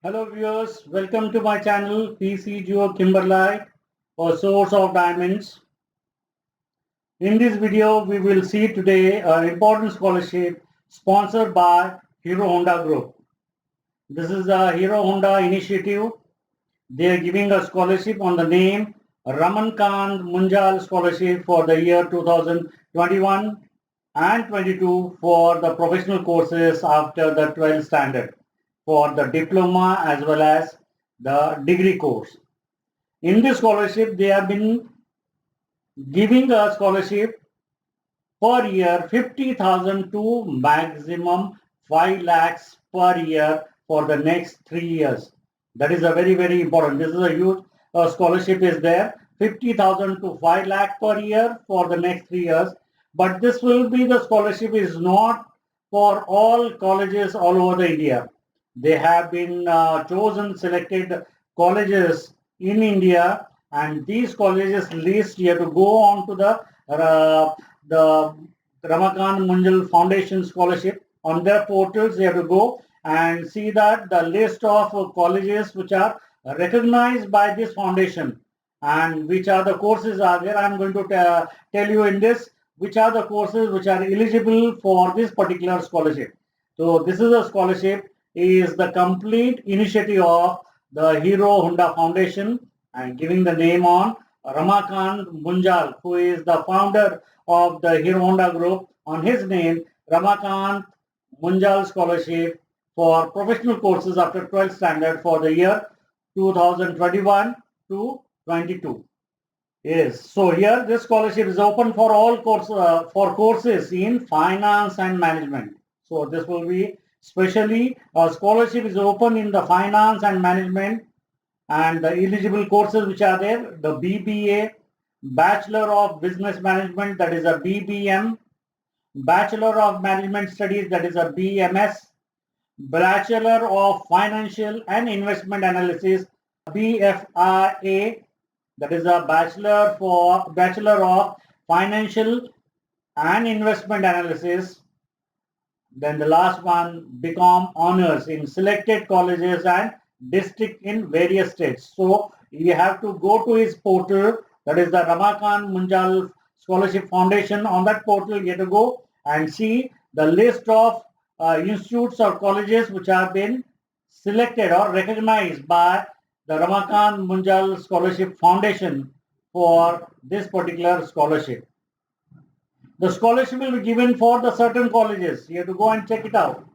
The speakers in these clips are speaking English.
Hello viewers, welcome to my channel PC Geo Kimberlite or Source of Diamonds. In this video, we will see today an important scholarship sponsored by Hero Honda Group. This is a Hero Honda initiative. They are giving a scholarship on the name Ramankant Munjal Scholarship for the year 2021 and 22 for the professional courses after the 12th standard, for the diploma as well as the degree course. In this scholarship, they have been giving a scholarship per year 50,000 to maximum 5 lakhs per year for the next 3 years. That is a very important. This is a huge scholarship is there. 50,000 to 5 lakh per year for the next 3 years. But this will be the scholarship is not for all colleges all over the India. They have been chosen selected colleges in India, and these colleges list you have to go on to the Ramakant Munjal Foundation Scholarship. On their portals, you have to go and see that the list of colleges which are recognized by this foundation and which are the courses are there. I'm going to tell you in this which are the courses which are eligible for this particular scholarship. So this is a scholarship is the complete initiative of the Hero Honda Foundation and giving the name on Ramakant Munjal, who is the founder of the Hero Honda Group. On his name, Ramakant Munjal Scholarship for professional courses after 12th standard for the year 2021 to 22. Yes, so here this scholarship is open for all courses in finance and management. So this will be especially a scholarship is open in the finance and management, and the eligible courses which are there, the BBA, Bachelor of Business Management, that is a BBM, Bachelor of Management Studies, that is a BMS, Bachelor of Financial and Investment Analysis, BFRA, that is a Bachelor of Financial and Investment Analysis. Then the last one, BCom Honors in selected colleges and district in various states. So you have to go to his portal, that is the Ramakant Munjal Scholarship Foundation. On that portal, you have to go and see the list of institutes or colleges which have been selected or recognized by the Ramakant Munjal Scholarship Foundation for this particular scholarship. The scholarship will be given for the certain colleges. You have to go and check it out.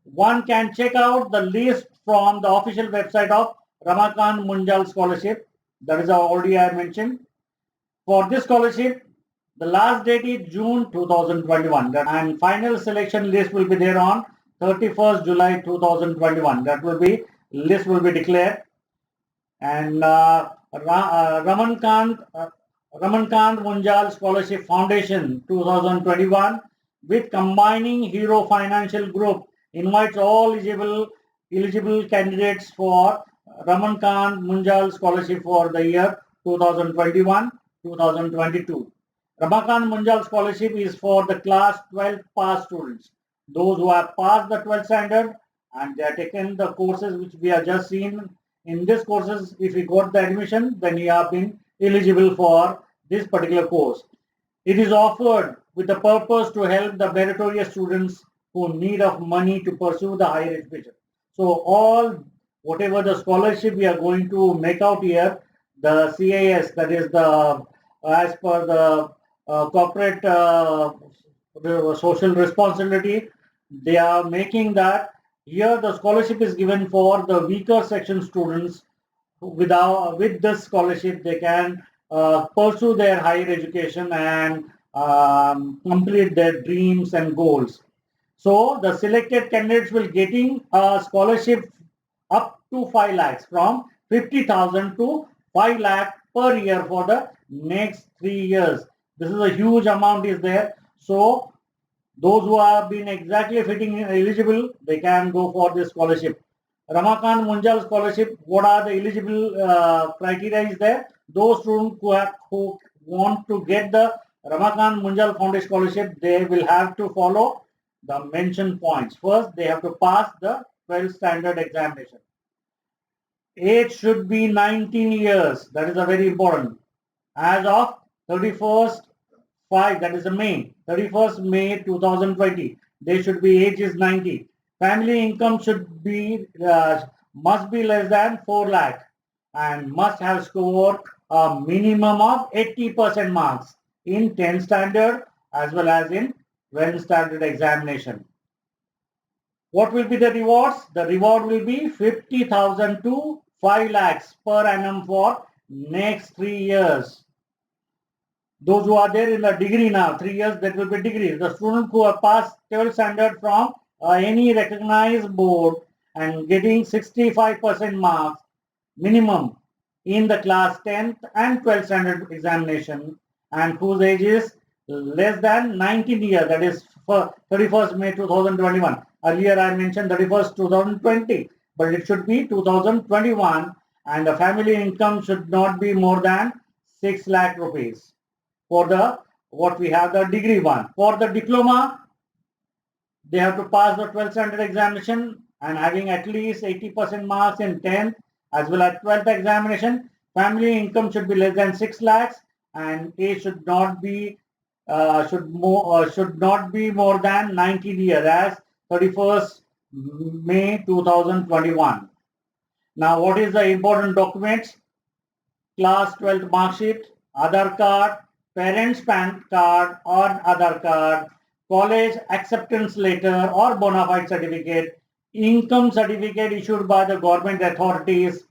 One can check out the list from the official website of Ramakant Munjal Scholarship. That is already I mentioned. For this scholarship, the last date is June 2021, and final selection list will be there on 31st July 2021. That will be list will be declared. And Ramankant Munjal Scholarship Foundation 2021, with combining Hero Financial Group, invites all eligible candidates for Ramankant Munjal Scholarship for the year 2021-2022. Ramakant Munjal Scholarship is for the class 12 pass students, those who have passed the 12th standard and they have taken the courses which we have just seen. In these courses, if you got the admission, then you have been eligible for this particular course. It is offered with the purpose to help the meritorious students who need of money to pursue the higher education. So whatever the scholarship we are going to make out here, the CIS, that is the as per the corporate the social responsibility, they are making that here the scholarship is given for the weaker section students. With this scholarship, they can pursue their higher education and complete their dreams and goals. So the selected candidates will getting a scholarship up to 5 lakhs, from 50,000 to 5 lakh per year for the next 3 years. This is a huge amount is there. So those who have been exactly fitting eligible, they can go for this scholarship. Ramakant Munjal Scholarship, what are the eligible criteria is there? Those students who want to get the Ramakant Munjal Foundation Scholarship, they will have to follow the mentioned points. First, they have to pass the 12th standard examination. age should be 19 years. That is a very important. As of 31st 5, that is May, 31st May 2020, they should be age is 90. Family income should be must be less than 4 lakh and must have scored a minimum of 80% marks in 10 standard as well as in 12 standard examination. What will be the rewards? The reward will be 50,000 to 5 lakhs per annum for next 3 years. Those who are there in the degree now, 3 years, that will be degree. The students who have passed 12th standard from any recognized board and getting 65% marks minimum in the class 10th and 12th standard examination and whose age is less than 19 years, that is for 31st May 2021. Earlier I mentioned 31st 2020, but it should be 2021 and the family income should not be more than 6 lakh rupees for the what we have the degree one. For the diploma, they have to pass the 12th standard examination and having at least 80% marks in 10th as well as 12th examination. Family income should be less than 6 lakhs and age should not be more than 19 years as 31st May 2021. Now, what is the important documents? Class 12th mark sheet, Aadhaar card, parents' PAN card or Aadhaar card, college acceptance letter or bona fide certificate, income certificate issued by the government authorities,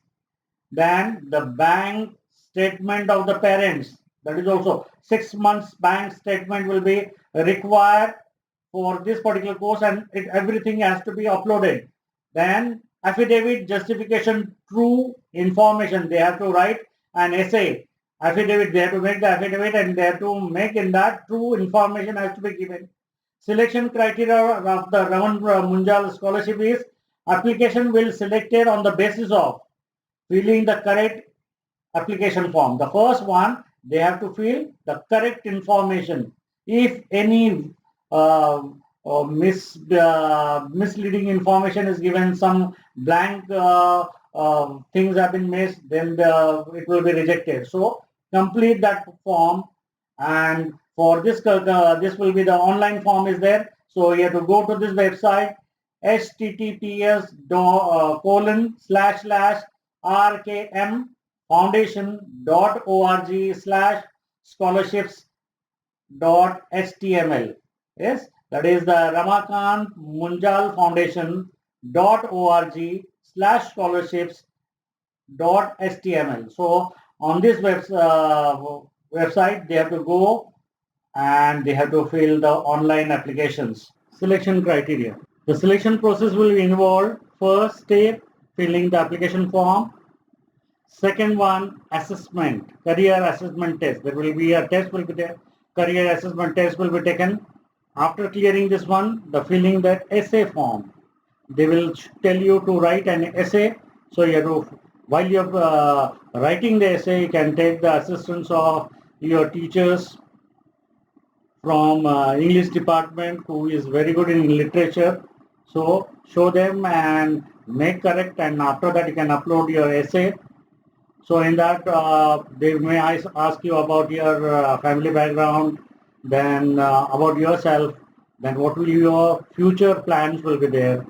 then the bank statement of the parents. That is also 6 months bank statement will be required for this particular course and everything has to be uploaded. Then affidavit, justification, true information. They have to write an essay. Affidavit, they have to make the affidavit and they have to make in that true information has to be given. Selection criteria of the Raman Munjal scholarship is application will selected on the basis of filling the correct application form. The first one, they have to fill the correct information. If any misleading information is given, some blank things have been missed, then it will be rejected. So complete that form, and for this this will be the online form is there. So you have to go to this website https://rkm.foundation.org/scholarships.html. Yes, that is the Ramakant Munjal Foundation.org/scholarships.html. So on this website, they have to go and they have to fill the online applications. Selection criteria. The selection process will involve first step, filling the application form. Second one, assessment, career assessment test. There will be a test will be there. Career assessment test will be taken. After clearing this one, the filling that essay form. They will tell you to write an essay. So you have to, while you're writing the essay, you can take the assistance of your teachers from English department who is very good in literature. So show them and make correct, and after that you can upload your essay. So in that they may ask you about your family background, then about yourself, then what will your future plans will be there,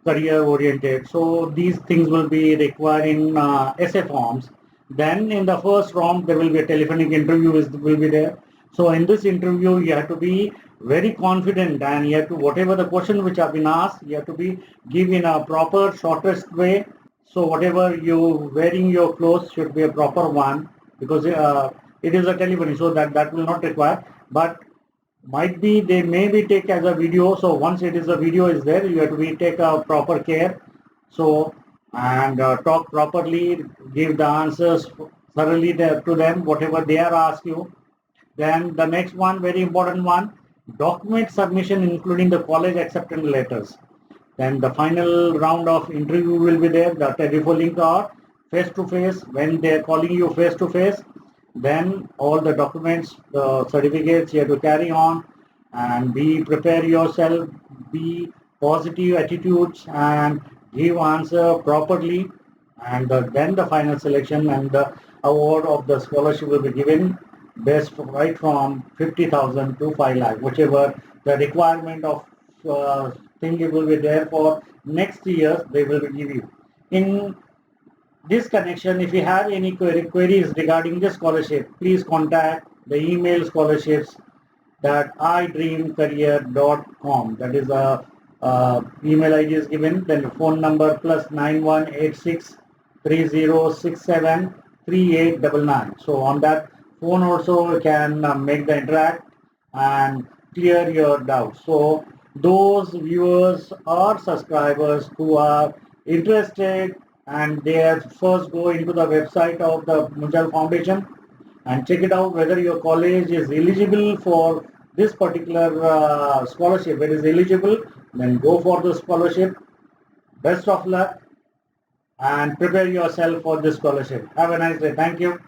career oriented. So these things will be required in essay forms. Then in the first round there will be a telephonic interview will be there. So in this interview you have to be very confident and you have to, whatever the questions which have been asked, you have to be give in a proper shortest way. So whatever you wearing your clothes should be a proper one, because it is a telephony, so that will not require. But might be they may be take as a video. So once it is a video is there, you have to be take a proper care. So and talk properly, give the answers thoroughly to them, whatever they are asked you. Then the next one, very important one, document submission including the college acceptance letters. Then the final round of interview will be there, the telephonic or face-to-face, when they are calling you face-to-face. Then all the documents, the certificates you have to carry on and prepare yourself, be positive attitudes and give answer properly. and then the final selection and the award of the scholarship will be given based right from 50,000 to 5 lakh, whichever the requirement of thing it will be there for next years, they will give you. In this connection, if you have any queries regarding the scholarship, please contact the email scholarships that idreamcareer.com. That is a email ID is given. Then the phone number plus 9186 3067 3899. So on that phone also you can make the interact and clear your doubts. So those viewers or subscribers who are interested and they have first go into the website of the Munjal Foundation and check it out whether your college is eligible for this particular scholarship. If it is eligible, then go for the scholarship. Best of luck and prepare yourself for this scholarship. Have a nice day. Thank you.